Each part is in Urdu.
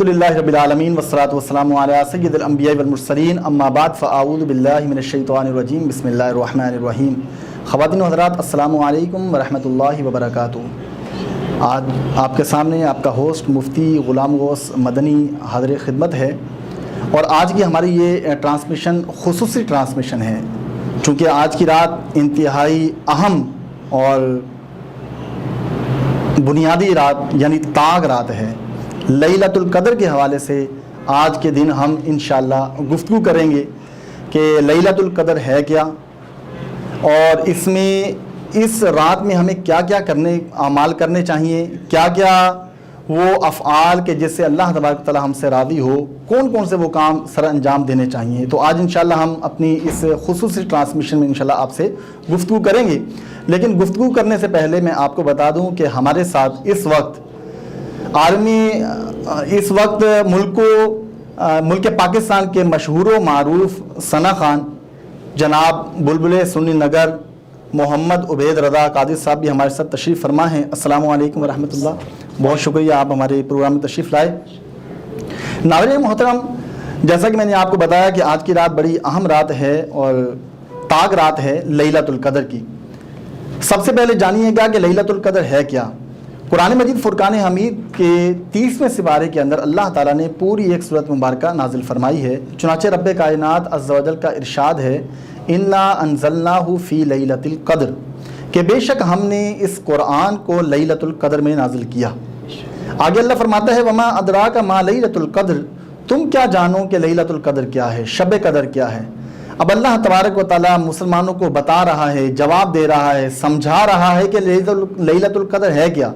الحمدللہ رب العالمین والصلاۃ والسلام علی سید الانبیاء والمرسلین اما بعد فاعوذ باللہ من الشیطان الرجیم بسم اللہ الرحمن الرحیم۔ خواتین و حضرات السلام علیکم ورحمۃ اللہ وبرکاتہ۔ آج آپ کے سامنے آپ کا ہوسٹ مفتی غلام غوث مدنی حاضر خدمت ہے، اور آج کی ہماری یہ ٹرانسمیشن خصوصی ٹرانسمیشن ہے، چونکہ آج کی رات انتہائی اہم اور بنیادی رات یعنی طاق رات ہے۔ لیلۃ القدر کے حوالے سے آج کے دن ہم انشاءاللہ گفتگو کریں گے کہ لیلۃ القدر ہے کیا، اور اس رات میں ہمیں کیا کیا اعمال کرنے چاہیے، کیا کیا وہ افعال کہ جس سے اللہ تبارک و تعالی ہم سے راضی ہو، کون کون سے وہ کام سر انجام دینے چاہیے۔ تو آج انشاءاللہ ہم اپنی اس خصوصی ٹرانسمیشن میں انشاءاللہ آپ سے گفتگو کریں گے، لیکن گفتگو کرنے سے پہلے میں آپ کو بتا دوں کہ ہمارے ساتھ اس وقت ملک پاکستان کے مشہور و معروف ثنا خان جناب بلبل سنی نگر محمد عبید رضا قادری صاحب بھی ہمارے ساتھ تشریف فرما ہیں۔ السلام علیکم ورحمۃ اللہ، بہت شکریہ آپ ہمارے پروگرام میں تشریف لائے۔ ناظرین محترم، جیسا کہ میں نے آپ کو بتایا کہ آج کی رات بڑی اہم رات ہے اور طاق رات ہے لیلۃ القدر کی۔ سب سے پہلے جانیے گا کہ لیلۃ القدر ہے کیا۔ قرآن مجید فرقان حمید کے 30ویں سپارے کے اندر اللہ تعالیٰ نے پوری ایک سورت مبارکہ نازل فرمائی ہے، چنانچہ رب کائنات عز و جل کا ارشاد ہے انا انزلناہ فی لیلۃ القدر، کہ بے شک ہم نے اس قرآن کو لیلۃ القدر میں نازل کیا۔ آگے اللہ فرماتا ہے وما ادراک ما لیلۃ القدر، تم کیا جانو کہ لیلۃ القدر کیا ہے، شب قدر کیا ہے۔ اب اللہ تبارک و تعالیٰ مسلمانوں کو بتا رہا ہے، جواب دے رہا ہے، سمجھا رہا ہے کہ لیلۃ القدر ہے کیا۔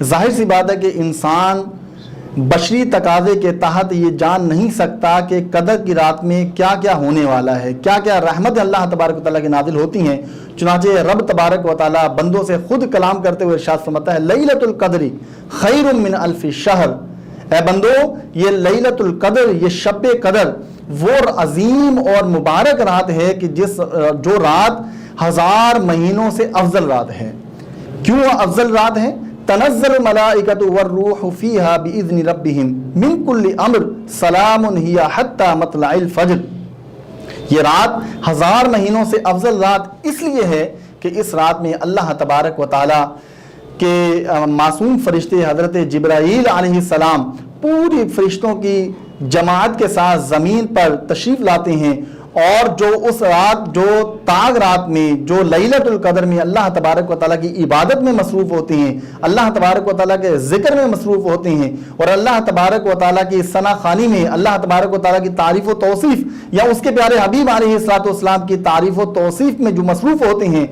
ظاہر سی بات ہے کہ انسان بشری تقاضے کے تحت یہ جان نہیں سکتا کہ قدر کی رات میں کیا کیا ہونے والا ہے، کیا کیا رحمت اللہ تبارک و تعالیٰ کی نازل ہوتی ہیں۔ چنانچہ رب تبارک و تعالیٰ بندوں سے خود کلام کرتے ہوئے ارشاد فرماتا ہے لیلۃ القدر خیر من الف شہر، اے بندو یہ لیلۃ القدر، یہ شب قدر وہ عظیم اور مبارک رات ہے کہ جو رات 1000 مہینوں سے افضل رات ہے۔ کیوں افضل رات ہے؟ تنزل الملائکۃ والروح فیہا باذن ربہم من کل امر سلام ہی حتی مطلع الفجر۔ یہ رات 1000 مہینوں سے افضل رات اس لیے ہے کہ اس رات میں اللہ تبارک و تعالی کے معصوم فرشتے حضرت جبرائیل علیہ السلام پوری فرشتوں کی جماعت کے ساتھ زمین پر تشریف لاتے ہیں، اور جو اس رات، جو طاق رات میں، جو لیلۃ القدر میں اللہ تبارک و تعالیٰ کی عبادت میں مصروف ہوتے ہیں، اللہ تبارک و تعالیٰ کے ذکر میں مصروف ہوتے ہیں، اور اللہ تبارک و تعالیٰ کی ثنا خوانی میں، اللہ تبارک و تعالیٰ کی تعریف و توصیف یا اس کے پیارے حبیب علیہ الصلوۃ والسلام کی تعریف و توصیف میں جو مصروف ہوتے ہیں،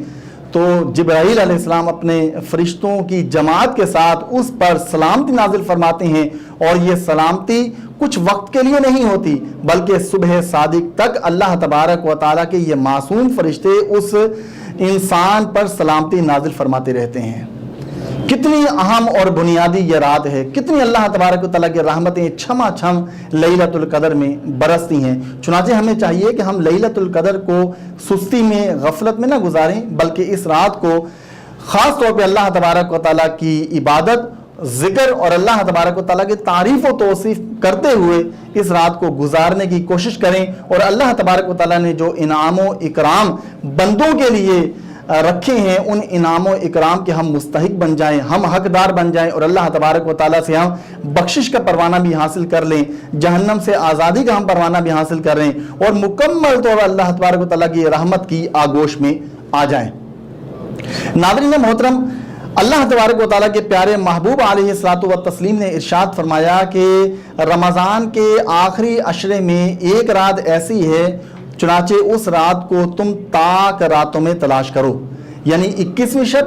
تو جبرائیل علیہ السلام اپنے فرشتوں کی جماعت کے ساتھ اس پر سلامتی نازل فرماتے ہیں، اور یہ سلامتی کچھ وقت کے لیے نہیں ہوتی بلکہ صبح صادق تک اللہ تبارک و تعالیٰ کے یہ معصوم فرشتے اس انسان پر سلامتی نازل فرماتے رہتے ہیں۔ کتنی اہم اور بنیادی یہ رات ہے، کتنی اللہ تبارک و تعالیٰ کی رحمتیں چھما چھم لیلۃ القدر میں برستی ہیں۔ چنانچہ ہمیں چاہیے کہ ہم لیلۃ القدر کو سستی میں، غفلت میں نہ گزاریں، بلکہ اس رات کو خاص طور پہ اللہ تبارک و تعالیٰ کی عبادت، ذکر اور اللہ تبارک و تعالیٰ کی تعریف و توصیف کرتے ہوئے اس رات کو گزارنے کی کوشش کریں، اور اللہ تبارک و تعالیٰ نے جو انعام و اکرام بندوں کے لیے رکھے ہیں ان انعام و اکرام کے ہم مستحق بن جائیں، ہم حقدار بن جائیں، اور اللہ تبارک و تعالیٰ سے ہم بخشش کا پروانہ بھی حاصل کر لیں، جہنم سے آزادی کا ہم پروانہ بھی حاصل کر لیں، اور مکمل طور پر اللہ تبارک و تعالیٰ کی رحمت کی آگوش میں آ جائیں۔ ناظرین محترم، اللہ تبارک و تعالیٰ کے پیارے محبوب علیہ الصلوۃ والتسلیم نے ارشاد فرمایا کہ رمضان کے آخری عشرے میں ایک رات ایسی ہے، چنانچہ اس رات کو تم طاق راتوں میں تلاش کرو، یعنی 21ویں شب،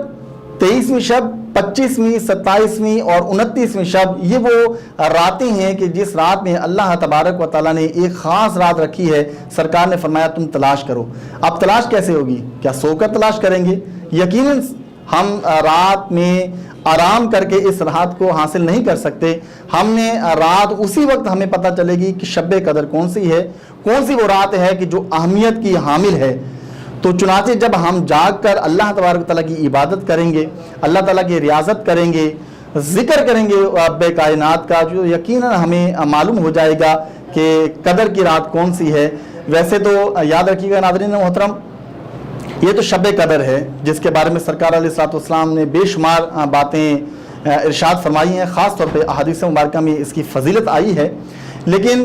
23ویں شب، 25ویں، 27ویں اور 29ویں شب، یہ وہ راتیں ہیں کہ جس رات میں اللہ تبارک و تعالیٰ نے ایک خاص رات رکھی ہے۔ سرکار نے فرمایا تم تلاش کرو۔ اب تلاش کیسے ہوگی؟ کیا سو کر تلاش کریں گے؟ یقیناً ہم رات میں آرام کر کے اس رات کو حاصل نہیں کر سکتے۔ ہم نے رات اسی وقت ہمیں پتہ چلے گی کہ شب قدر کون سی ہے، کون سی وہ رات ہے کہ جو اہمیت کی حامل ہے۔ تو چنانچہ جب ہم جاگ کر اللہ تبارک تعالیٰ کی عبادت کریں گے، اللہ تعالیٰ کی ریاضت کریں گے، ذکر کریں گے رب کائنات کا، جو یقیناً ہمیں معلوم ہو جائے گا کہ قدر کی رات کون سی ہے۔ ویسے تو یاد رکھیے گا ناظرین محترم، یہ تو شب قدر ہے جس کے بارے میں سرکار علیہ الصلوۃ والسلام نے بے شمار باتیں ارشاد فرمائی ہیں، خاص طور پہ احادیث مبارکہ میں اس کی فضیلت آئی ہے۔ لیکن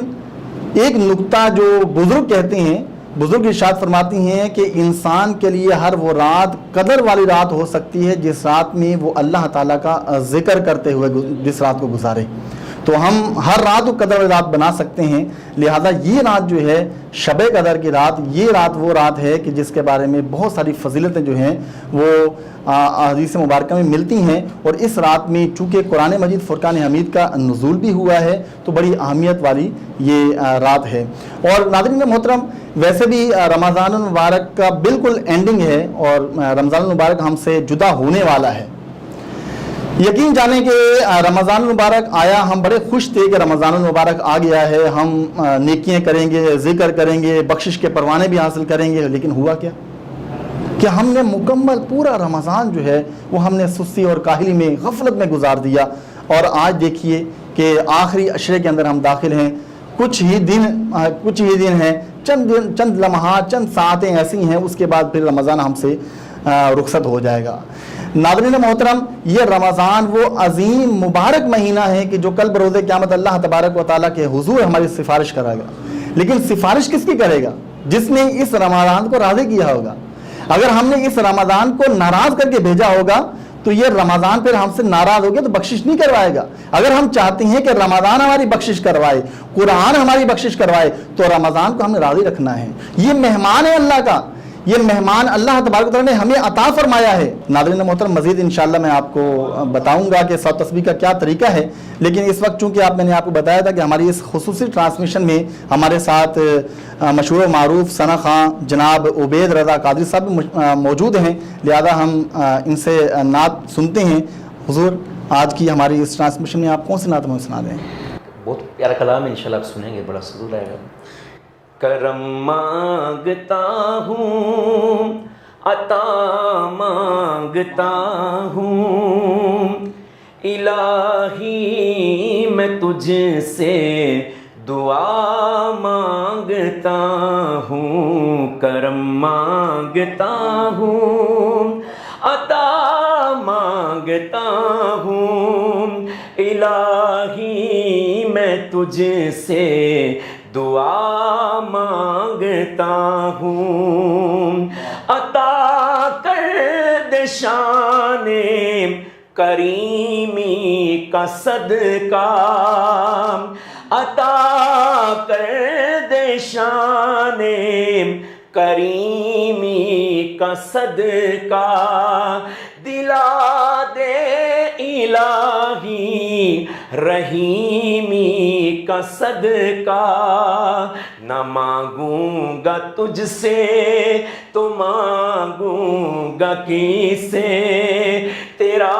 ایک نکتہ جو بزرگ کہتے ہیں، بزرگ ارشاد فرماتی ہیں کہ انسان کے لیے ہر وہ رات قدر والی رات ہو سکتی ہے جس رات میں وہ اللہ تعالیٰ کا ذکر کرتے ہوئے جس رات کو گزارے۔ تو ہم ہر رات کو قدر والی رات بنا سکتے ہیں، لہذا یہ رات جو ہے شب قدر کی رات، یہ رات وہ رات ہے کہ جس کے بارے میں بہت ساری فضیلتیں جو ہیں وہ احادیث مبارکہ میں ملتی ہیں، اور اس رات میں چونکہ قرآن مجید فرقان حمید کا نزول بھی ہوا ہے تو بڑی اہمیت والی یہ رات ہے۔ اور ناظرین محترم، ویسے بھی رمضان المبارک کا بالکل اینڈنگ ہے اور رمضان المبارک ہم سے جدا ہونے والا ہے۔ یقین جانیں کہ رمضان المبارک آیا، ہم بڑے خوش تھے کہ رمضان المبارک آ گیا ہے، ہم نیکیاں کریں گے، ذکر کریں گے، بخشش کے پروانے بھی حاصل کریں گے۔ لیکن ہوا کیا کہ ہم نے مکمل پورا رمضان جو ہے وہ ہم نے سستی اور کاہلی میں، غفلت میں گزار دیا، اور آج دیکھیے کہ آخری عشرے کے اندر ہم داخل ہیں۔ کچھ ہی دن ہیں، چند لمحات، چند ساعتیں ایسی ہیں، اس کے بعد پھر رمضان ہم سے رخصت ہو جائے گا۔ ناظرین محترم، یہ رمضان وہ عظیم مبارک مہینہ ہے کہ جو کل بروز قیامت اللہ تبارک و تعالیٰ کے حضور ہماری سفارش کرے گا۔ لیکن سفارش کس کی کرے گا؟ جس نے اس رمضان کو راضی کیا ہوگا۔ اگر ہم نے اس رمضان کو ناراض کر کے بھیجا ہوگا تو یہ رمضان پھر ہم سے ناراض ہو گیا تو بخشش نہیں کروائے گا۔ اگر ہم چاہتے ہیں کہ رمضان ہماری بخشش کروائے، قرآن ہماری بخشش کروائے، تو رمضان کو ہمیں راضی رکھنا ہے۔ یہ مہمان ہے اللہ کا، یہ مہمان اللہ تبارک و تعالیٰ نے ہمیں عطا فرمایا ہے۔ ناظرین محترم، مزید انشاءاللہ میں آپ کو بتاؤں گا کہ صوت تسبیح کا کیا طریقہ ہے، لیکن اس وقت چونکہ میں نے آپ کو بتایا تھا کہ ہماری اس خصوصی ٹرانسمیشن میں ہمارے ساتھ مشہور و معروف ثنا خاں جناب عبید رضا قادری صاحب موجود ہیں، لہذا ہم ان سے نعت سنتے ہیں۔ حضور، آج کی ہماری اس ٹرانسمیشن میں آپ کون سی نعت ہمیں سنا دیں؟ بہت پیارا کلام ہے، انشاءاللہ آپ سنیں گے، بڑا سرور آئے گا۔ کرم مانگتا ہوں، عطا مانگتا ہوں، الہی میں تجھ سے دعا مانگتا ہوں۔ کرم مانگتا ہوں، عطا مانگتا ہوں، الہی میں تجھ سے دعا مانگتا ہوں۔ عطا کر دے شان کریمی کا صدقہ، عطا کر دے شان کریمی کا صدقہ، دلا دے الہی رحیمی کا صدقہ۔ نہ مانگوں گا تجھ سے تو مانگوں گا کس سے، تیرا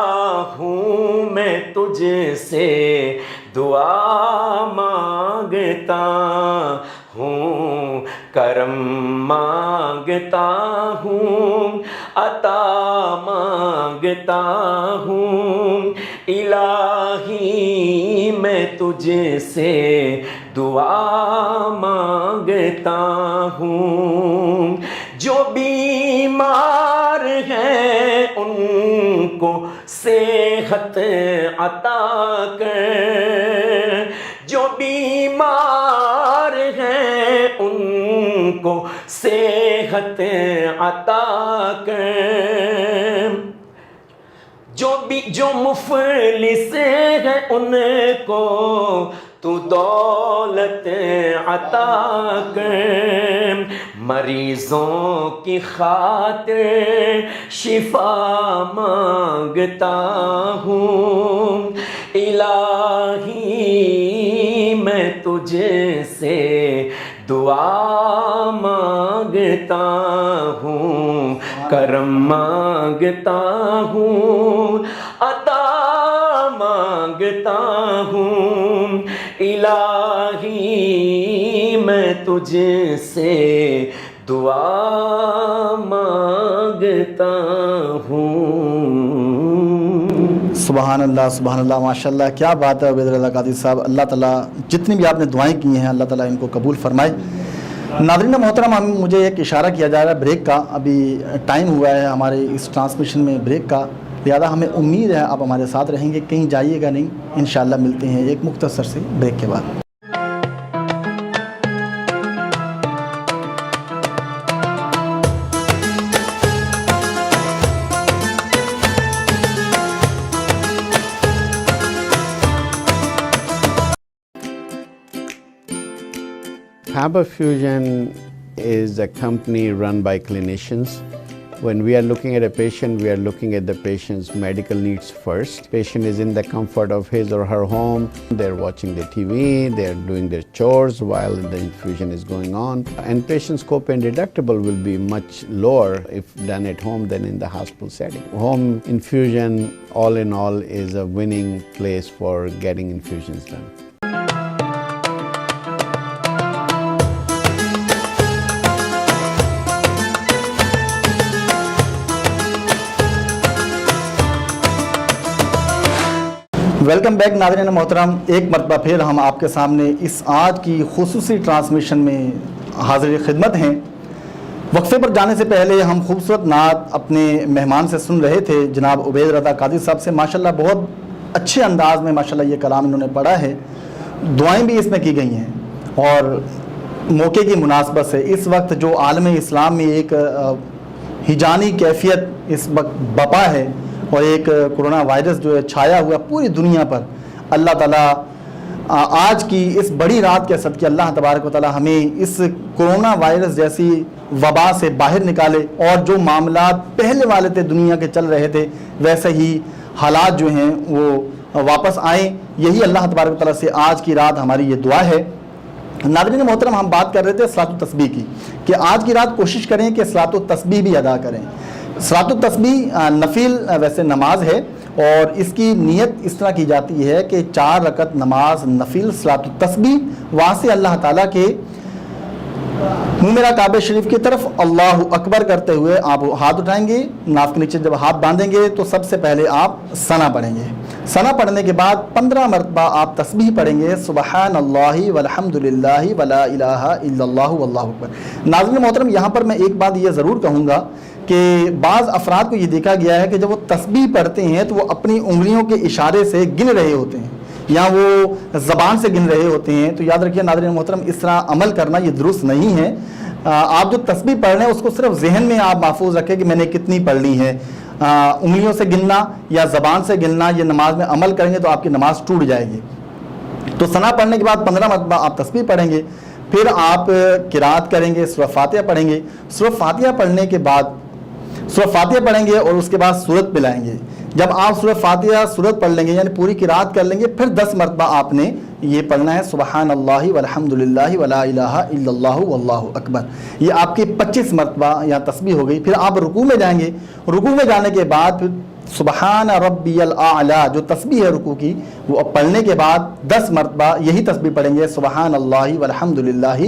ہوں میں تجھ سے دعا مانگتا ہوں۔ کرم مانگتا ہوں، عطا مانگتا ہوں، الہی میں تجھ سے دعا مانگتا ہوں۔ جو بیمار ہیں ان کو صحت عطا کر، جو بیمار ہیں ان کو صحت عطا کر، جو مفلس ہیں ان کو تو دولت عطا کر، مریضوں کی خاطر شفا مانگتا ہوں، الہی میں تجھ سے دعا مانگتا ہوں۔ کرم مانگتا ہوں، عطا مانگتا ہوں، الہی میں تجھ سے دعا مانگتا ہوں۔ سبحان اللہ ماشاءاللہ، کیا بات ہے عبید رضا قادری صاحب. اللہ تعالیٰ جتنی بھی آپ نے دعائیں کی ہیں اللہ تعالیٰ ان کو قبول فرمائے. ناظرین محترم، مجھے ایک اشارہ کیا جا رہا ہے بریک کا. ابھی ٹائم ہوا ہے ہمارے اس ٹرانسمیشن میں بریک کا، لہٰذا ہمیں امید ہے آپ ہمارے ساتھ رہیں گے، کہیں جائیے گا نہیں. انشاءاللہ ملتے ہیں ایک مختصر سے بریک کے بعد. Faber Fusion is a company run by clinicians. When we are looking at a patient, we are looking at the patient's medical needs first. Patient is in the comfort of his or her home. They're watching the TV, they're doing their chores while the infusion is going on. And patient's copay and deductible will be much lower if done at home than in the hospital setting. Home infusion, all in all, is a winning place for getting infusions done. Welcome back ناظرین محترم، ایک مرتبہ پھر ہم آپ کے سامنے اس آج کی خصوصی ٹرانسمیشن میں حاضر خدمت ہیں. وقفے پر جانے سے پہلے ہم خوبصورت نعت اپنے مہمان سے سن رہے تھے، جناب عبید رضا قادری صاحب سے. ماشاءاللہ بہت اچھے انداز میں ماشاءاللہ یہ کلام انہوں نے پڑھا ہے، دعائیں بھی اس میں کی گئی ہیں. اور موقع کی مناسبت سے اس وقت جو عالم اسلام میں ایک ہجانی کیفیت اس وقت بپا ہے اور ایک کرونا وائرس جو ہے چھایا ہوا پوری دنیا پر، اللہ تعالیٰ آج کی اس بڑی رات کے صدقے اللہ تبارک و تعالیٰ ہمیں اس کرونا وائرس جیسی وبا سے باہر نکالے، اور جو معاملات پہلے والے تھے دنیا کے چل رہے تھے ویسے ہی حالات جو ہیں وہ واپس آئیں. یہی اللہ تبارک و تعالیٰ سے آج کی رات ہماری یہ دعا ہے. ناظرین محترم، ہم بات کر رہے تھے صلاۃ التسبیح کی، کہ آج کی رات کوشش کریں کہ صلاۃ التسبیح بھی ادا کریں. صلاۃ التسبیح نفل ویسے نماز ہے، اور اس کی نیت اس طرح کی جاتی ہے کہ 4 رکعت نماز نفل صلاۃ التسبیح، وہاں سے اللہ تعالیٰ کے منہ میرا کعبہ شریف کی طرف اللہ اکبر کرتے ہوئے آپ ہاتھ اٹھائیں گے. ناف کے نیچے جب ہاتھ باندھیں گے تو سب سے پہلے آپ ثنا پڑھیں گے. ثنا پڑھنے کے بعد 15 مرتبہ آپ تسبیح پڑھیں گے، سبحان اللہ والحمد للہ ولا الہ الا اللہ واللہ اکبر. ناظرین محترم، یہاں پر میں ایک بات یہ ضرور کہوں گا کہ بعض افراد کو یہ دیکھا گیا ہے کہ جب وہ تسبیح پڑھتے ہیں تو وہ اپنی انگلیوں کے اشارے سے گن رہے ہوتے ہیں یا وہ زبان سے گن رہے ہوتے ہیں. تو یاد رکھیے ناظرین محترم، اس طرح عمل کرنا یہ درست نہیں ہے. آپ جو تسبیح پڑھ رہے ہیں اس کو صرف ذہن میں آپ محفوظ رکھیں کہ میں نے کتنی پڑھ لی ہے. انگلیوں سے گننا یا زبان سے گننا یہ نماز میں عمل کریں گے تو آپ کی نماز ٹوٹ جائے گی. تو ثنا پڑھنے کے بعد 15 مرتبہ آپ تسبیح پڑھیں گے، پھر آپ قرات کریں گے، سورہ فاتحہ پڑھیں گے. سورہ فاتحہ پڑھنے کے بعد سورہ فاتحہ پڑھیں گے اور اس کے بعد سورت ملائیں گے. جب آپ سورہ فاتحہ سورت پڑھ لیں گے یعنی پوری قرات کر لیں گے، پھر 10 مرتبہ آپ نے یہ پڑھنا ہے سبحان اللہ والحمد للہ ولا الہ الا اللہ واللہ اکبر. یہ آپ کی 25 مرتبہ یہاں تسبیح ہو گئی. پھر آپ رکوع میں جائیں گے. رکوع میں جانے کے بعد پھر سبحان ربی الاعلی جو تسبیح ہے رکوع کی وہ پڑھنے کے بعد 10 مرتبہ یہی تسبیح پڑھیں گے، سبحان اللہ والحمد للہ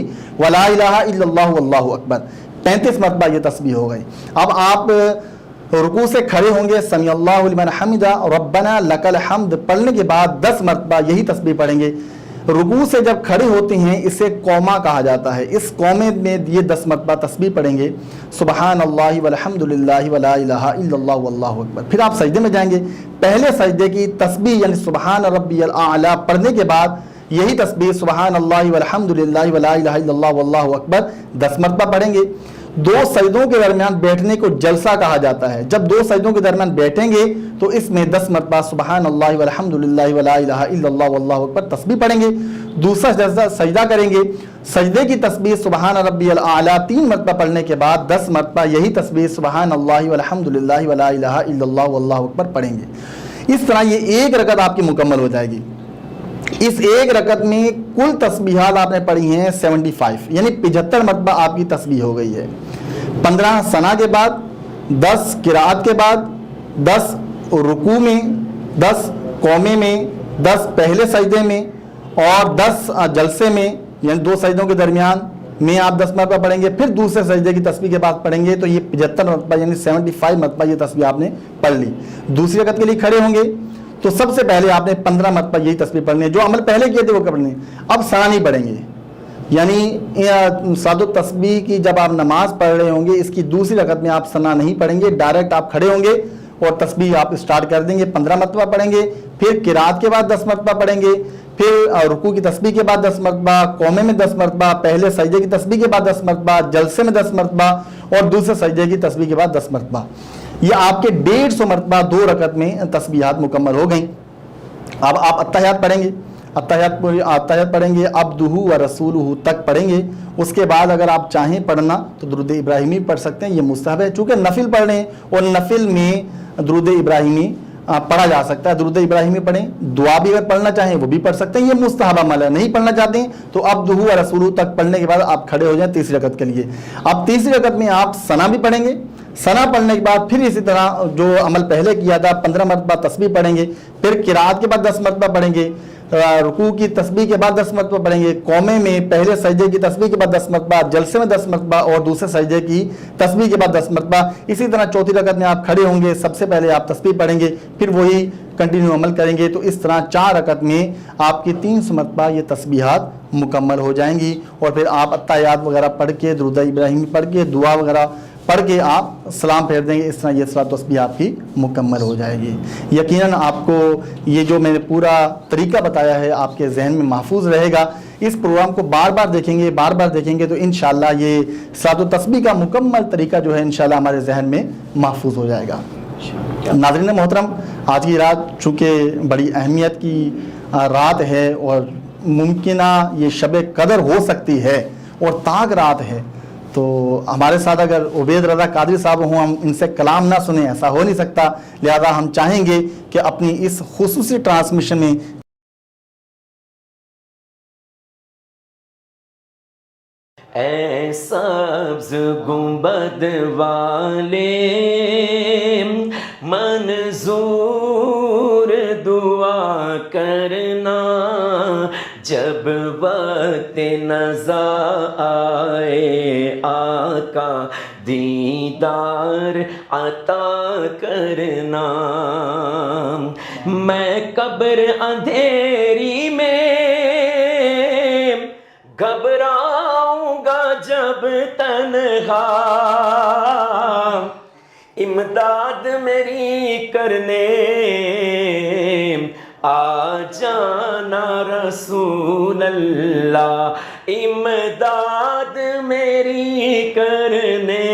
ولا الہ الا اللہ واللہ اکبر. 35 مرتبہ یہ تسبیح ہو گئی. اب آپ رکوع سے کھڑے ہوں گے، سمی اللہ لمن حمدہ ربنا لک الحمد پڑھنے کے بعد 10 مرتبہ یہی تسبیح پڑھیں گے. رکوع سے جب کھڑے ہوتے ہیں اسے قومہ کہا جاتا ہے، اس قومے میں یہ 10 مرتبہ تسبیح پڑھیں گے، سبحان اللہ والحمد للہ ولا الہ الا اللہ واللہ اکبر. پھر آپ سجدے میں جائیں گے. پہلے سجدے کی تسبیح یعنی سبحان ربی الاعلی پڑھنے کے بعد یہی تسبیح سبحان اللہ والحمد للہ ولا الہ الا اللہ واللہ اکبر 10 مرتبہ پڑھیں گے. 2 سجدوں کے درمیان بیٹھنے کو جلسہ کہا جاتا ہے. جب 2 سجدوں کے درمیان بیٹھیں گے تو اس میں 10 مرتبہ سبحان اللہ والحمد للہ ولا الہ الا اللہ واللہ اکبر تسبیح پڑھیں گے. دوسرا سجدہ کریں گے. سجدے کی تسبیح سبحان ربی الاعلی 3 مرتبہ پڑھنے کے بعد 10 مرتبہ یہی تسبیح سبحان اللہ والحمد للہ ولا الہ الا اللہ واللہ اکبر پڑھیں گے. اس طرح یہ ایک رکعت آپ کی مکمل ہو جائے گی. اس ایک رکعت میں کل تسبیحات آپ نے پڑھی ہیں 75 یعنی 75 مرتبہ آپ کی تسبیح ہو گئی ہے. 15 ثنا کے بعد، 10 قرات کے بعد، 10 رکوع میں، 10 قومے میں، 10 پہلے سجدے میں اور 10 جلسے میں یعنی 2 سجدوں کے درمیان میں آپ 10 مرتبہ پڑھیں گے. پھر دوسرے سجدے کی تسبیح کے بعد پڑھیں گے تو یہ 75 مرتبہ یعنی 75 مرتبہ یہ تسبیح آپ نے پڑھ لی. دوسری رکعت کے لیے کھڑے ہوں گے تو سب سے پہلے آپ نے 15 مرتبہ یہی تسبیح پڑھنی ہے، جو عمل پہلے کیے تھے وہ کرنے ہیں، اب ثنا نہیں پڑھیں گے. یعنی صلاۃ التسبیح کی جب آپ نماز پڑھ رہے ہوں گے، اس کی دوسری رکعت میں آپ ثنا نہیں پڑھیں گے، ڈائریکٹ آپ کھڑے ہوں گے اور تسبیح آپ اسٹارٹ کر دیں گے، 15 مرتبہ پڑھیں گے، پھر قرات کے بعد 10 مرتبہ پڑھیں گے، پھر رکوع کی تسبیح کے بعد 10 مرتبہ، قومے میں 10 مرتبہ، پہلے سجدے کی تسبیح کے بعد 10 مرتبہ، جلسے میں 10 مرتبہ اور دوسرے سجدے کی تسبیح کے بعد 10 مرتبہ. یہ آپ کے 150 مرتبہ 2 رکعت میں تسبیحات مکمل ہو گئیں. اب آپ اتحیات پڑھیں گے، اتحیات پڑھیں گے، عبدہ و رسولہ تک پڑھیں گے. اس کے بعد اگر آپ چاہیں پڑھنا تو درود ابراہیمی پڑھ سکتے ہیں، یہ مستحب ہے، چونکہ نفل پڑھ رہے ہیں اور نفل میں درود ابراہیمی پڑھا جا سکتا ہے. درود ابراہیمی پڑھیں، دعا بھی اگر پڑھنا چاہیں وہ بھی پڑھ سکتے ہیں، یہ مستحب عمل ہے. نہیں پڑھنا چاہتے ہیں تو عبدہ و رسولہ تک پڑھنے کے بعد آپ کھڑے ہو جائیں تیسری رکعت کے لیے. اب تیسری رکعت میں آپ ثنا بھی پڑھیں گے، ثنا پڑھنے کے بعد پھر اسی طرح جو عمل پہلے کیا تھا 15 مرتبہ تسبیح پڑھیں گے، پھر قرات کے بعد 10 مرتبہ پڑھیں گے، رکوع کی تسبیح کے بعد 10 مرتبہ پڑھیں گے، قومے میں پہلے سجدے کی تسبیح کے بعد 10 مرتبہ، جلسے میں 10 مرتبہ اور دوسرے سجدے کی تسبیح کے بعد 10 مرتبہ. اسی طرح چوتھی رکعت میں آپ کھڑے ہوں گے، سب سے پہلے آپ تسبیح پڑھیں گے، پھر وہی کنٹینیو عمل کریں گے. تو اس طرح 4 رکعت میں آپ کی 300 مرتبہ یہ تسبیحات مکمل ہو جائیں گی. اور پھر آپ اتحیات وغیرہ پڑھ کے، درود ابراہیمی پڑھ کے، دعا وغیرہ پڑھ کے آپ سلام پھیر دیں گے. اس طرح یہ صلاۃ التسبیح آپ کی مکمل ہو جائے گی. یقیناً آپ کو یہ جو میں نے پورا طریقہ بتایا ہے آپ کے ذہن میں محفوظ رہے گا. اس پروگرام کو بار بار دیکھیں گے تو انشاءاللہ یہ صلاۃ التسبیح کا مکمل طریقہ جو ہے انشاءاللہ ہمارے ذہن میں محفوظ ہو جائے گا. ناظرین محترم، آج کی رات چونکہ بڑی اہمیت کی رات ہے اور ممکنہ یہ شب قدر ہو سکتی ہے اور تاک رات ہے، تو ہمارے ساتھ اگر عبید رضا قادری صاحب ہوں، ہم ان سے کلام نہ سنیں ایسا ہو نہیں سکتا. لہذا ہم چاہیں گے کہ اپنی اس خصوصی ٹرانسمیشن میں اے سبز گنبد والے منظور دعا کرنا، جب وقت نزا آئے آقا دیدار عطا کرنا. میں قبر اندھیری میں گھبراؤں گا جب تنہا، امداد میری کرنے آ جانا رسول اللہ، امداد میری کرنے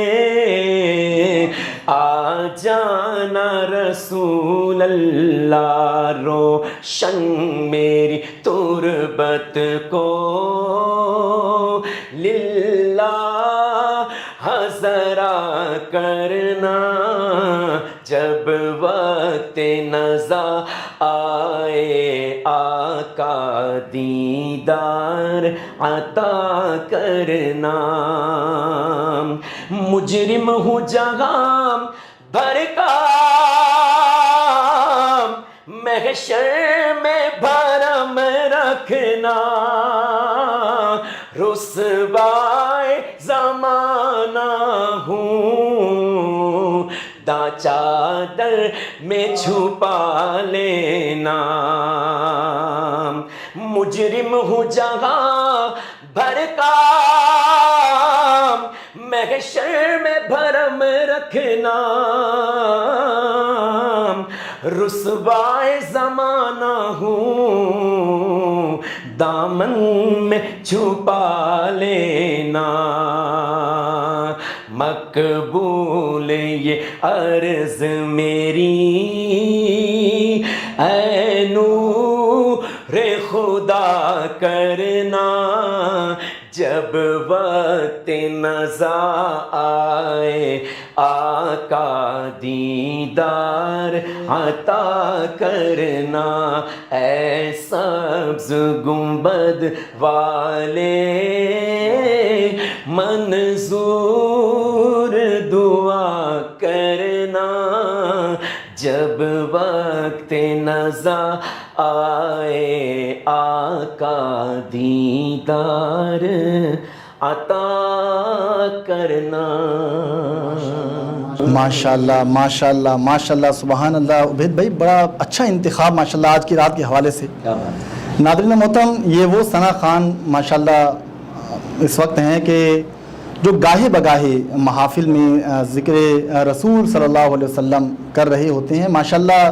آ جانا رسول اللہ. روشن میری تربت کو للہ حضرا کرنا، جب وقت نزا آئے آقا دیدار عطا کرنا. مجرم ہوں جہاں بھر کا، محشر میں بھرم رکھنا، رسوائے زمانہ ہوں، چادر میں چھپا لینا. مجرم ہوں جہاں بھر کا، محشر میں بھرم رکھنا، رسوائے زمانہ ہوں، دامن میں چھپا لینا. مقبول یہ عرض میری اے نور خدا کرنا، جب وقت نزا آئے آقا دیدار عطا کرنا. اے سبز گنبد والے منظور دعا کرنا، جب وقت نزا آئے آقا دیدار عطا کرنا. ماشاءاللہ ماشاءاللہ ماشاءاللہ سبحان اللہ. عبید بھائی بڑا اچھا انتخاب ماشاءاللہ آج کی رات کے حوالے سے. کیا بات. ناظرین محترم، یہ وہ ثنا خان ماشاءاللہ اس وقت ہیں کہ جو گاہے بگاہے محافل میں ذکر رسول صلی اللہ علیہ وسلم کر رہے ہوتے ہیں. ماشاءاللہ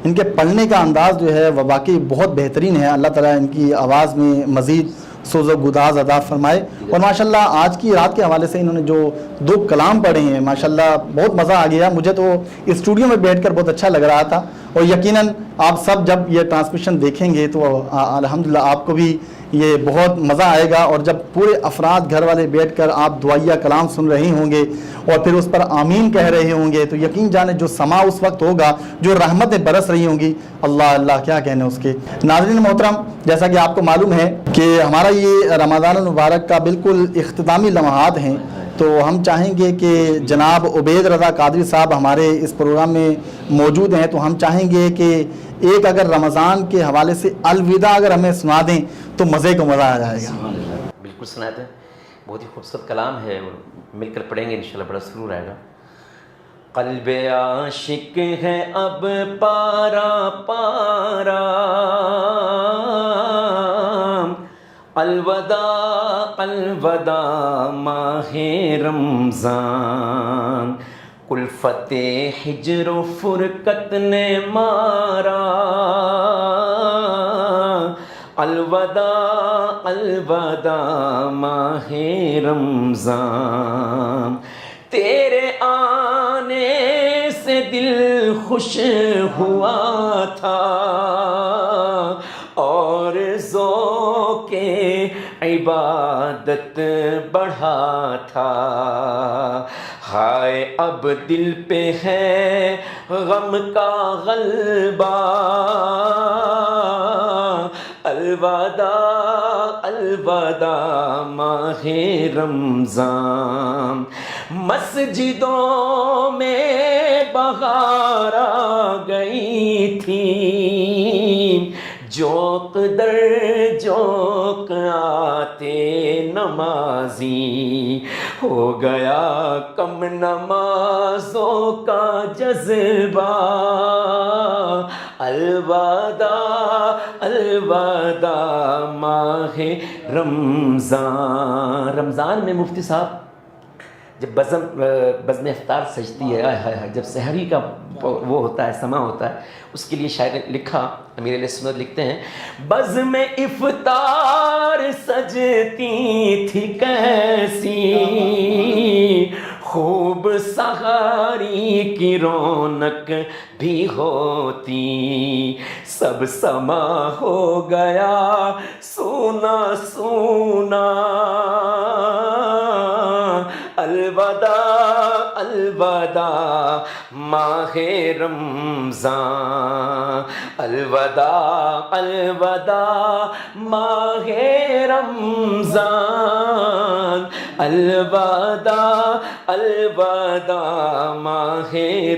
ان کے پڑھنے کا انداز جو ہے وہ واقعی بہت بہترین ہے. اللہ تعالیٰ ان کی آواز میں مزید سوز و گداز عطا فرمائے. اور ماشاءاللہ آج کی رات کے حوالے سے انہوں نے جو 2 کلام پڑھے ہیں ماشاءاللہ بہت مزہ آ گیا. مجھے تو اسٹوڈیو میں بیٹھ کر بہت اچھا لگ رہا تھا، اور یقیناً آپ سب جب یہ ٹرانسمیشن دیکھیں گے تو الحمدللہ آپ کو بھی یہ بہت مزہ آئے گا. اور جب پورے افراد گھر والے بیٹھ کر آپ دعائیہ کلام سن رہے ہوں گے اور پھر اس پر آمین کہہ رہے ہوں گے تو یقین جانے جو سما اس وقت ہوگا، جو رحمتیں برس رہی ہوں گی، اللہ اللہ کیا کہنے اس کے. ناظرین محترم، جیسا کہ آپ کو معلوم ہے کہ ہمارا یہ رمضان المبارک کا بالکل اختتامی لمحات ہیں، تو ہم چاہیں گے کہ جناب عبید رضا قادری صاحب ہمارے اس پروگرام میں موجود ہیں، تو ہم چاہیں گے کہ ایک اگر رمضان کے حوالے سے الوداع اگر ہمیں سنا دیں تو مزے کو مزہ آ جائے گا. بالکل سناتے ہیں. بہت ہی خوبصورت کلام ہے اور مل کر پڑھیں گے انشاءاللہ بڑا سرور آئے گا. قلب عاشق ہے اب پارا پارا، الوداع الوداع ماہ رمضان، کلفت ہجر و فرقت نے مارا، الوداع الوداع ماہ رمضان، تیرے آنے سے دل خوش ہوا تھا اور ذوق عبادت بڑھا تھا، ہائے اب دل پہ ہے غم کا غلبہ، الوداع الوداع ماہ رمضان، مسجدوں میں بہار آ گئی تھی، جوق در جوق آتے نمازی، ہو گیا کم نمازوں کا جذبہ، الوداع الوداع ماہ رمضان. رمضان میں مفتی صاحب جب بزم افطار سجتی ہے، جب سحری کا وہ ہوتا ہے، سما ہوتا ہے، اس کے لیے شاعر نے لکھا، امیر علیہ سنت لکھتے ہیں، بزم افطار سجتی تھی کیسی، خوب سحری کی رونق بھی ہوتی، سب سما ہو گیا سونا سونا، الوداع الوداع ماہ رمضان، الوداع الوداع ماہ رمضان، الوداع الوداع ماہ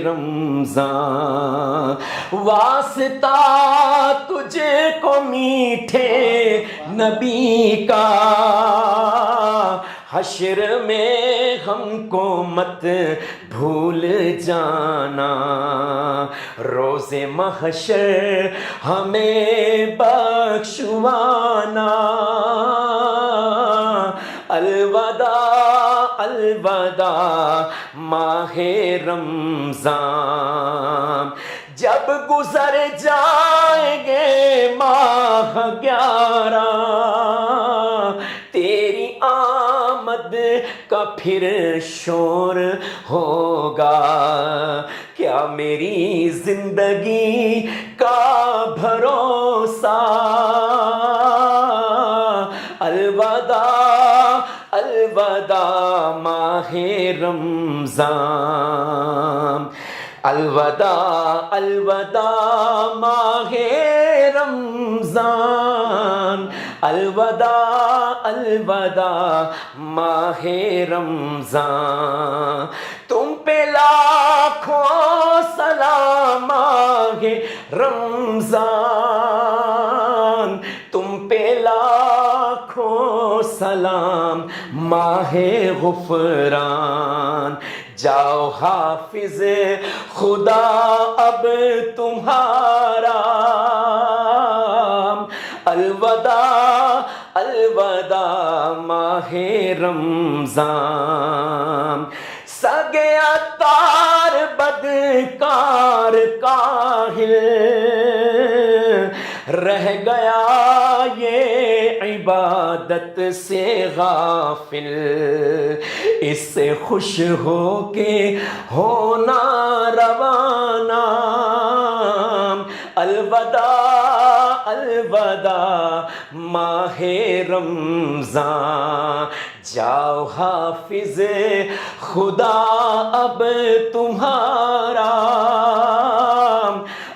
رمضان، واسطہ تجھے کو میٹھے نبی کا، حشر میں ہم کو مت بھول جانا، روز محشر ہمیں بخشوانا، الوداع الوداع ماہ رمضان، جب گزر جائیں گے ماہ 11 تیری آمد کا پھر شور ہوگا، کیا میری زندگی کا بھروسہ، الوداع الوداع ماہ رمضان، الوداع الوداع ماہ رمضان، الوداع الوداع ماہ رمضان، تم پہ لاکھوں سلام ماہ رمضان، تم پہ لاکھوں سلام ماہ غفران، جاؤ حافظ خدا اب تمہارا، الوداع الوداع ماہ رمضان، سگیا تار بدکار کاہل، رہ گیا یہ عبادت سے غافل، اس سے خوش ہو کے ہونا روانہ، الوداع الوداع ماہ رمضان، جاؤ حافظ خدا اب تمہارا،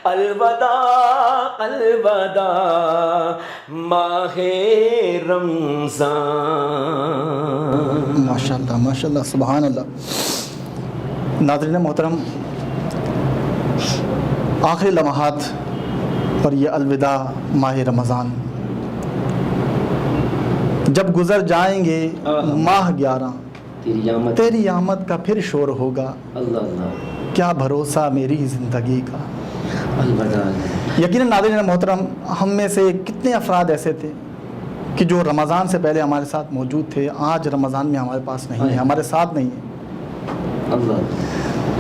الوداع الوداع ماہ رمضان۔ ماشاءاللہ ماشاءاللہ سبحان اللہ۔ ناظرین محترم، آخری لمحات پر یہ الوداع ماہ رمضان، جب گزر جائیں گے ماہ 11، تیری آمد کا پھر شور ہوگا، کیا بھروسہ میری زندگی کا۔ یقیناً ناظرین محترم، ہم میں سے کتنے افراد ایسے تھے کہ جو رمضان سے پہلے ہمارے ساتھ موجود تھے، آج رمضان میں ہمارے پاس نہیں ہے، ہمارے ساتھ نہیں ہے۔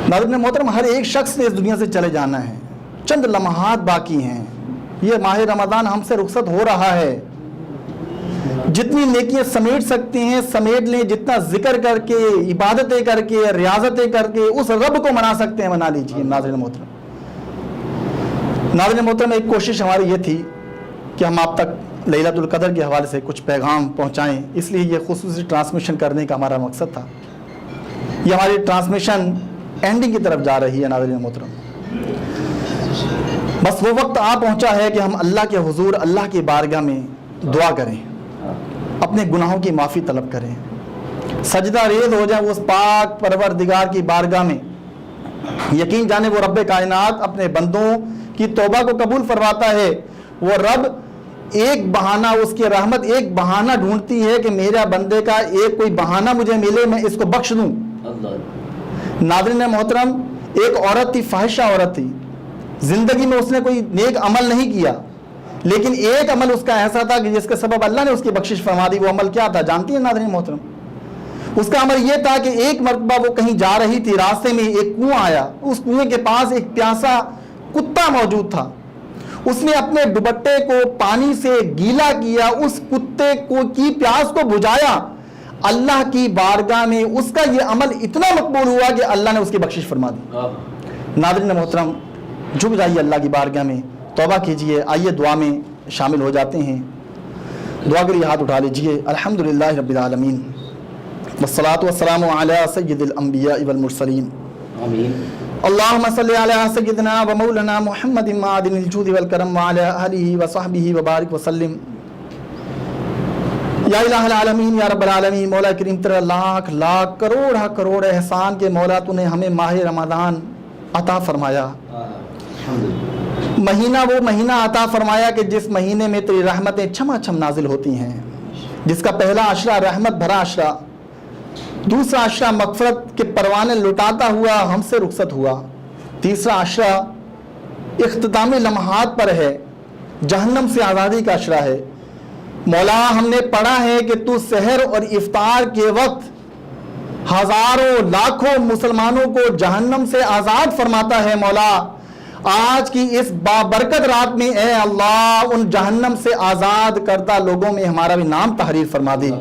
ناظرین محترم، ہر ایک شخص نے اس دنیا سے چلے جانا ہے، چند لمحات باقی ہیں، یہ ماہ رمضان ہم سے رخصت ہو رہا ہے۔ جتنی نیکیاں سمیٹ سکتے ہیں سمیٹ لیں، جتنا ذکر کر کے، عبادتیں کر کے، ریاضتیں کر کے اس رب کو منا سکتے ہیں منا لیجیے۔ ناظرین محترم، ایک کوشش ہماری یہ تھی کہ ہم آپ تک لیلۃ القدر کے حوالے سے کچھ پیغام پہنچائیں، اس لیے یہ خصوصی ٹرانسمیشن کرنے کا ہمارا مقصد تھا۔ یہ ہماری ٹرانسمیشن اینڈنگ کی طرف جا رہی ہے۔ ناظرین محترم، بس وہ وقت آ پہنچا ہے کہ ہم اللہ کے حضور، اللہ کی بارگاہ میں دعا کریں، اپنے گناہوں کی معافی طلب کریں، سجدہ ریز ہو جائیں اس پاک پروردگار کی بارگاہ میں۔ یقین جانے وہ رب کائنات اپنے بندوں کی توبہ کو قبول فرماتا ہے۔ وہ رب ایک بہانہ، اس کی رحمت ایک بہانہ ڈھونڈتی ہے کہ میرا بندے کا ایک کوئی بہانہ مجھے ملے، میں اس کو بخش دوں۔ ناظرین محترم، ایک عورت تھی، فاحشہ عورت تھی، زندگی میں اس نے کوئی نیک عمل نہیں کیا، لیکن ایک عمل اس کا ایسا تھا کہ جس کے سبب اللہ نے اس کی بخشش فرما دی۔ وہ عمل کیا تھا جانتی ہیں ناظرین محترم؟ اس کا عمل یہ تھا کہ ایک مرتبہ وہ کہیں جا رہی تھی، راستے میں ایک کنواں آیا، اس کنویں کے پاس ایک پیاسا کتا موجود تھا۔ اس نے اپنے دوپٹے کو پانی سے گیلا کیا، اس کتے کو کی پیاس کو بجھایا۔ اللہ کی بارگاہ میں اس کا یہ عمل اتنا مقبول ہوا کہ اللہ نے اس کی بخشش فرما دی۔ ناظرین محترم، جھک جائیے اللہ کی بارگاہ میں، توبہ کیجئے، آئیے دعا میں شامل ہو جاتے ہیں۔ دعا کے لیے ہاتھ اٹھا لیجئے۔ الحمدللہ رب العالمین، والصلاة والسلام علی سید الانبیاء والمرسلین، آمین۔ اللہم صلی علی سیدنا و مولانا محمد معدن الجود والکرم وعلی آلہ وصحبہ وبارک وسلم۔ یا الہ العالمین، یا رب العالمین، مولا کریم تیرا لاکھ لاکھ کروڑ احسان کے مولا، تو نے ہمیں ماہ رمضان عطا فرمایا۔ مہینہ وہ مہینہ عطا فرمایا کہ جس مہینے میں تیری رحمتیں چھما چھم نازل ہوتی ہیں، جس کا پہلا عشرہ رحمت بھرا عشرہ، دوسرا عشرہ مغفرت کے پروانے لٹاتا ہوا ہم سے رخصت ہوا، تیسرا عشرہ اختتامی لمحات پر ہے، جہنم سے آزادی کا عشرہ ہے۔ مولا، ہم نے پڑھا ہے کہ تو سحر اور افطار کے وقت ہزاروں لاکھوں مسلمانوں کو جہنم سے آزاد فرماتا ہے۔ مولا، آج کی اس بابرکت رات میں اے اللہ ان جہنم سے آزاد کردہ لوگوں میں ہمارا بھی نام تحریر فرما دے۔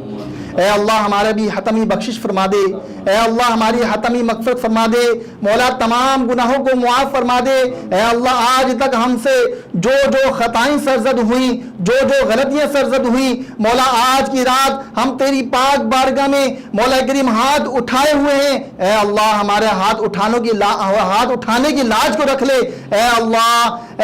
اے اللہ ہمارے بھی حتمی بخشش فرما دے، اے اللہ ہماری حتمی مغفرت فرما دے، مولا تمام گناہوں کو معاف فرما دے۔ اے اللہ آج تک ہم سے جو خطائیں سرزد ہوئیں، جو غلطیاں سرزد ہوئیں، مولا آج کی رات ہم تیری پاک بارگاہ میں مولا کریم ہاتھ اٹھائے ہوئے ہیں۔ اے اللہ ہمارے ہاتھ اٹھانے کی لاج کو رکھ لے۔ اے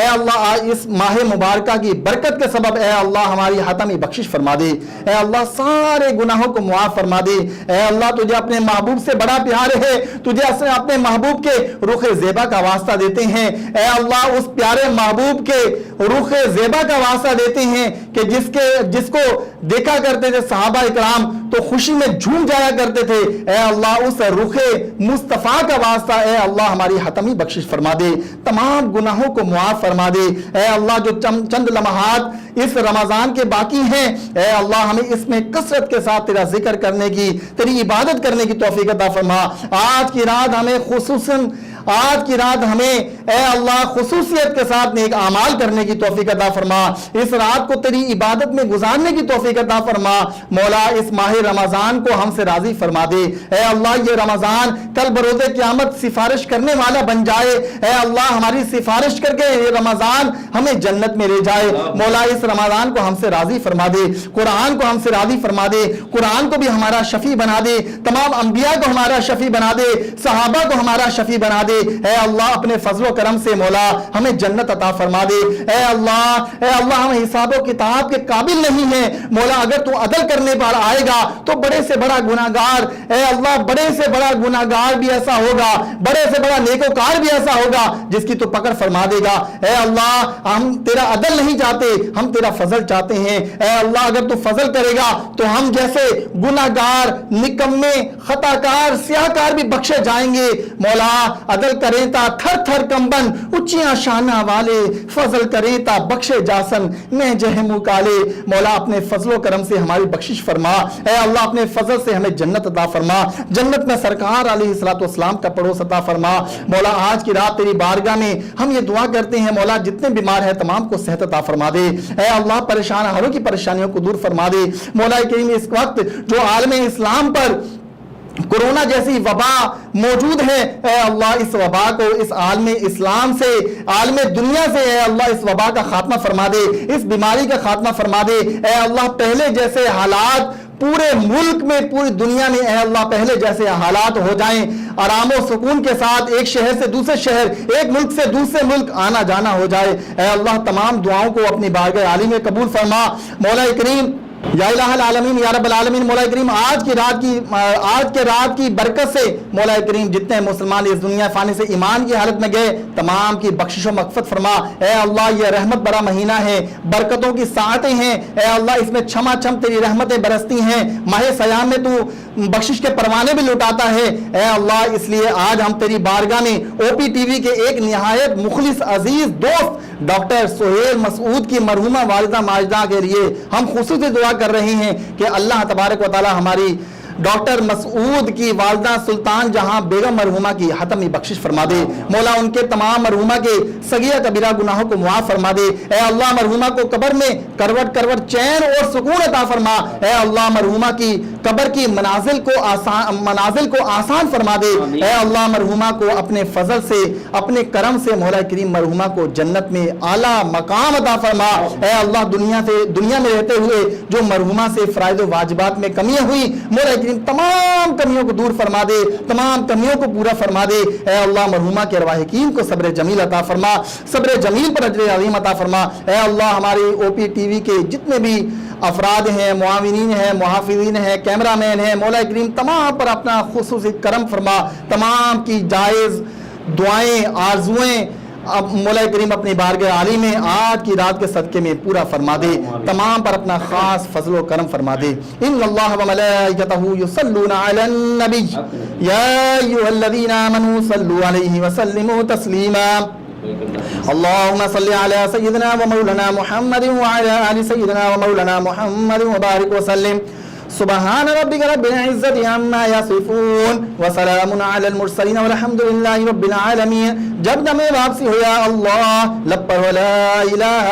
اللہ اس ماہ مبارکہ کی برکت کے سبب اے اللہ ہماری حتمی بخشش فرما دے۔ اے اللہ سارے گناہوں کو معاف فرما دے۔ اے اللہ تجھے اپنے محبوب سے بڑا پیار ہے، تجھے اپنے محبوب کے رخ زیبا کا واسطہ دیتے ہیں۔ اے اللہ اس پیارے محبوب کے رخ زیبا کا واسطہ دیتے ہیں کہ جس کو دیکھا کرتے تھے صحابہ اکرام تو خوشی میں جھوم جایا کرتے تھے، اے اللہ اس رخ مصطفیٰ کا واسطہ اے اللہ ہماری حتمی بخشش فرما دے، تمام گناہوں کو معاف فرما دے، اے اللہ جو چند لمحات اس رمضان کے باقی ہیں اے اللہ ہمیں اس میں کثرت کے ساتھ تیرا ذکر کرنے کی، تیری عبادت کرنے کی توفیق عطا فرما۔ آج کی رات ہمیں اے اللہ خصوصیت کے ساتھ نیک اعمال کرنے کی توفیق عطا فرما، اس رات کو تیری عبادت میں گزارنے کی توفیق عطا فرما۔ مولا اس ماہ رمضان کو ہم سے راضی فرما دے، اے اللہ یہ رمضان کل بروز قیامت سفارش کرنے والا بن جائے، اے اللہ ہماری سفارش کر کے یہ رمضان ہمیں جنت میں لے جائے۔ مولا اس رمضان کو ہم سے راضی فرما دے، قرآن کو ہم سے راضی فرما دے، قرآن کو بھی ہمارا شفیع بنا دے، تمام انبیاء کو ہمارا شفیع بنا دے، صحابہ کو ہمارا شفیع بنا دے، اے اللہ اپنے فضل و کرم سے مولا ہمیں جنت عطا فرما دے۔ اے اللہ ہم حساب و کتاب کے قابل نہیں ہیں مولا، اگر تو عدل کرنے پر آئے گا تو بڑے سے بڑا گناہگار اے اللہ بڑے سے بڑا گناہگار بھی ایسا ہوگا، بڑے سے بڑا نیکوکار بھی ایسا ہوگا جس کی تو پکڑ فرما دے گا۔ اے اللہ ہم تیرا عدل نہیں چاہتے، ہم تیرا فضل چاہتے ہیں، اے اللہ اگر تو فضل کرے گا تو ہم جیسے گناہگار، نکمے، خطاکار، سیاہکار بھی بخشے جائیں گے۔ مولا عدل کریں تا تھر تھر کمبن اچیاں شانہ والے، فضل کریں تا بخشے جاسن میں جہمو کالے۔ مولا اپنے فضل و کرم سے ہماری بخشش فرما، اے اللہ اپنے فضل سے ہمیں جنت عطا فرما، جنت میں سرکار علیہ السلام کا پڑوس عطا فرما۔ مولا آج کی رات تیری بارگاہ میں ہم یہ دعا کرتے ہیں مولا جتنے بیمار ہیں تمام کو صحت عطا فرما دے، اے اللہ پریشان ہروں کی پریشانیوں کو دور فرما دے۔ مولا کریم اس وقت جو عالم اسلام پر کورونا جیسی وبا موجود ہے اے اللہ اس وبا کو اس عالم اسلام سے، عالم دنیا سے اے اللہ اس وبا کا خاتمہ فرما دے، اس بیماری کا خاتمہ فرما دے۔ اے اللہ پہلے جیسے حالات پورے ملک میں، پوری دنیا میں اے اللہ پہلے جیسے حالات ہو جائیں، آرام و سکون کے ساتھ ایک شہر سے دوسرے شہر، ایک ملک سے دوسرے ملک آنا جانا ہو جائے۔ اے اللہ تمام دعاؤں کو اپنی بارگاہ عالی میں قبول فرما۔ مولا کریم یا الہ العالمین یا رب العالمین، مولا کریم آج کے رات کی برکت سے مولا کریم جتنے مسلمان اس دنیا فانی سے ایمان کی حالت میں گئے تمام کی بخشش و مغفرت فرما۔ اے اللہ یہ رحمت بڑا مہینہ ہے، برکتوں کی ساعتیں ہیں، اے اللہ اس میں چھما چھم تیری رحمتیں برستی ہیں، ماہ سیام میں تو بخشش کے پروانے بھی لٹاتا ہے۔ اے اللہ اس لیے آج ہم تیری بارگاہ میں او پی ٹی وی کے ایک نہایت مخلص عزیز دوست ڈاکٹر سہیل مسعود کی مرحومہ والدہ ماجدہ کے لیے ہم خصوصی دعا کر رہے ہیں کہ اللہ تبارک و تعالی ہماری ڈاکٹر مسعود کی والدہ سلطان جہاں بیگم مرحومہ کی حتمی بخشش فرما دے۔ مولا ان کے تمام مرحومہ کے صغیرہ کبیرہ گناہوں کو معاف فرما دے۔ اے اللہ مرحومہ کو قبر میں کروٹ کروٹ چین اور سکون عطا فرما۔ اے اللہ مرحومہ کی قبر کی منازل کو آسان فرما دے۔ اے اللہ مرحومہ کو اپنے فضل سے، اپنے کرم سے مولا کریم مرحومہ کو جنت میں اعلیٰ مقام عطا فرما۔ اے اللہ دنیا میں رہتے ہوئے جو مرحومہ سے فرائض و واجبات میں کمیاں ہوئی مولا کریم تمام کمیوں کو دور فرما دے، تمام کمیوں کو پورا فرما دے۔ اے اللہ مرحومہ کے ارواحین کو صبر جمیل عطا فرما، صبر جمیل پر اجر عظیم عطا فرما۔ اے اللہ ہماری او پی ٹی وی کے جتنے بھی افراد ہیں، معاونین ہیں، محافظین ہیں، کیمرہ مین ہیں، مولا کریم تمام پر اپنا خصوصی کرم فرما، تمام کی جائز دعائیں آرزوئیں اب مولا کریم اپنی بارگاہ عالی میں آج کی رات کے صدقے میں پورا فرما دے، تمام پر اپنا خاص فضل و کرم فرما دے۔ ان اللہ و ملائکتہ یصلون علی النبی یا ایھا الذین آمنوا صلوا علیہ وسلموا تسلیما۔ اللهم صل على سيدنا ومولانا محمد وعلى آل سيدنا ومولانا محمد وبارك وسلم۔ سبحان ربك رب العزة عما يصفون وسلام على المرسلين والحمد لله رب العالمين۔ جب دم واپسی ہو یا اللہ لب پر لا الہ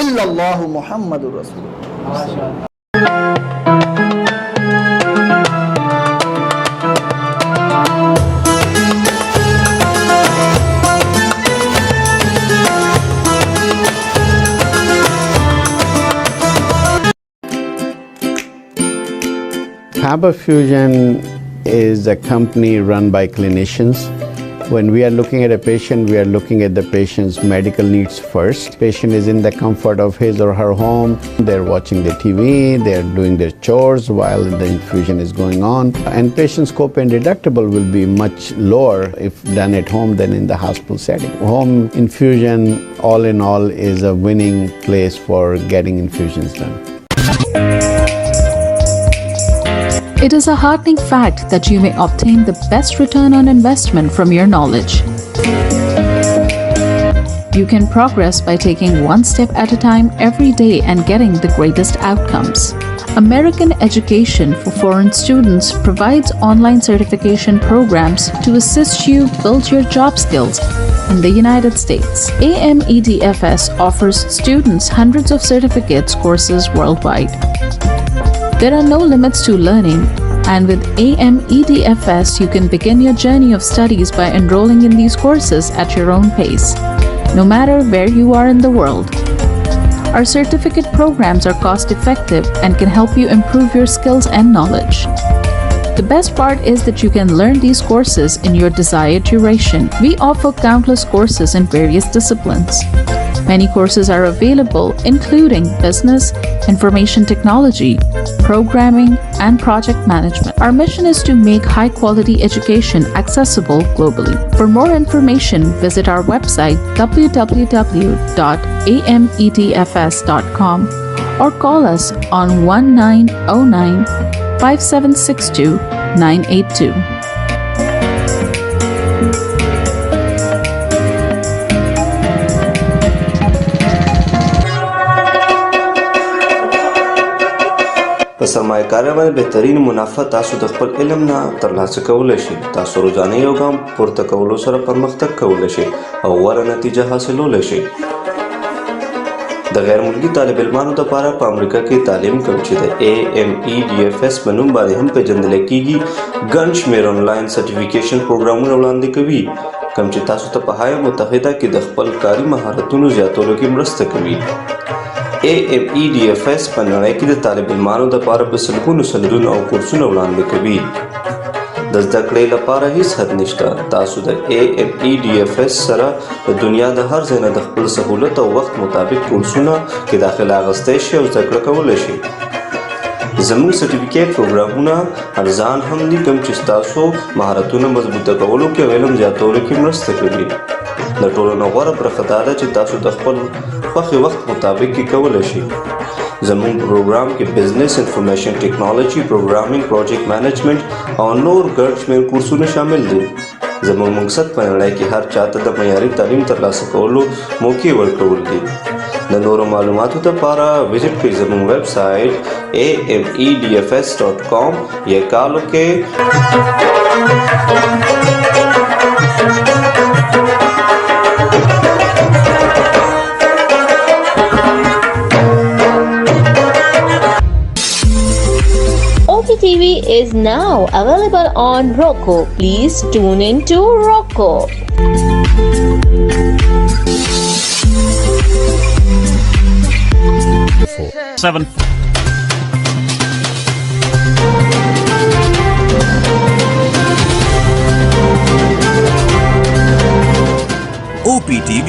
الا اللہ محمد رسول اللہ۔ Faber Fusion is a company run by clinicians. When we are looking at a patient, we are looking at the patient's medical needs first. Patient is in the comfort of his or her home. They're watching the TV, they're doing their chores while the infusion is going on. And patient's copay deductible will be much lower if done at home than in the hospital setting. Home infusion, all in all, is a winning place for getting infusions done. It is a heartening fact that you may obtain the best return on investment from your knowledge. You can progress by taking one step at a time every day and getting the greatest outcomes. American Education for Foreign Students provides online certification programs to assist you build your job skills in the United States. AMEDFS offers students hundreds of certificates courses worldwide. There are no limits to learning, and with AMEDFS, you can begin your journey of studies by enrolling in these courses at your own pace, no matter where you are in the world. Our certificate programs are cost-effective and can help you improve your skills and knowledge. The best part is that you can learn these courses in your desired duration. We offer countless courses in various disciplines. Many courses are available, including business, information technology, programming, and project management. Our mission is to make high-quality education accessible globally. For more information, visit our website www.amedfs.com or call us on 1909-5762-982. په سرمایه‌کارۍ باندې بهترین منافع تاسو د خپل علم نه ترلاسه کولی شئ. تاسو روزانه یو ګام پورته کولو سره پرمختګ کولی شئ او غوره نتیجه حاصلولی شئ. د غیر ملکي طالب علمانو لپاره په امریکا کې تعلیم کوم چې د AMEDFS په نوم باندې هم پیژندل کیږي ګڼ شمېر آنلاین سرټیفیکیشن پروګرامونه وړاندې کوي کوم چې تاسو ته په هایه متحده کې د خپل کاري مهارتونو زیاتولو کې مرسته کوي. AMEDFS په نړۍ کې د طالب علمانو لپاره په سلګونو سندونه او کورسونه وړاندې کوي. د زده کړې لپاره هیڅ حد نشته. تاسو د AMEDFS سره د دنیا د هر ځای نه د خپل سهولت او وخت مطابق کورسونه کې داخله اخیستی شئ او زده کړه کولی شئ. زموږ سرټیفیکیټ پروګرامونه ارزان هم دي کوم چې ستاسو مهارتونه مضبوطه کولو کې او علم زیاتولو کې مرسته کوي. د ټولو نه غوره برخه دا ده چې تاسو د خپل خوښې وخت مطابق کې کولی شئ. زموږ پروګرام کې بزنس، انفارمیشن ټیکنالوژي، پروګرامینګ، پروجیکټ مینجمنټ او نور ګڼ شمېر کورسونه شامل دي. زموږ مقصد په نړۍ کې هر چاته د معیاري تعلیم ترلاسه کولو موقع ورکول دي. د نورو معلوماتو لپاره وزټ کړئ زموږ ویب سایټ amedfs.com یا کال وکړئ OPTV is now available on Roku. Please tune in to Roku. Seven. OPTV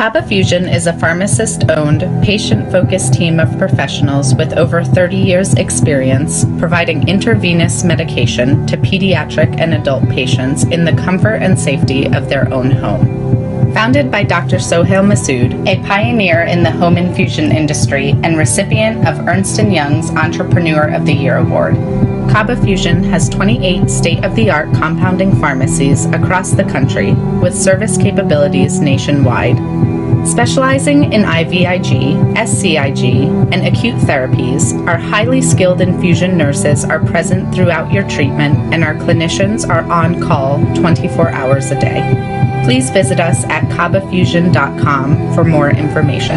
Kappa Fusion is a pharmacist-owned, patient-focused team of professionals with over 30 years' experience providing intravenous medication to pediatric and adult patients in the comfort and safety of their own home. Founded by Dr. Sohail Masood, a pioneer in the home infusion industry and recipient of Ernst & Young's Entrepreneur of the Year Award, Kaba Fusion has 28 state-of-the-art compounding pharmacies across the country with service capabilities nationwide. Specializing in IVIG, SCIG, and acute therapies, our highly skilled infusion nurses are present throughout your treatment, and our clinicians are on call 24 hours a day. Please visit us at kabafusion.com for more information.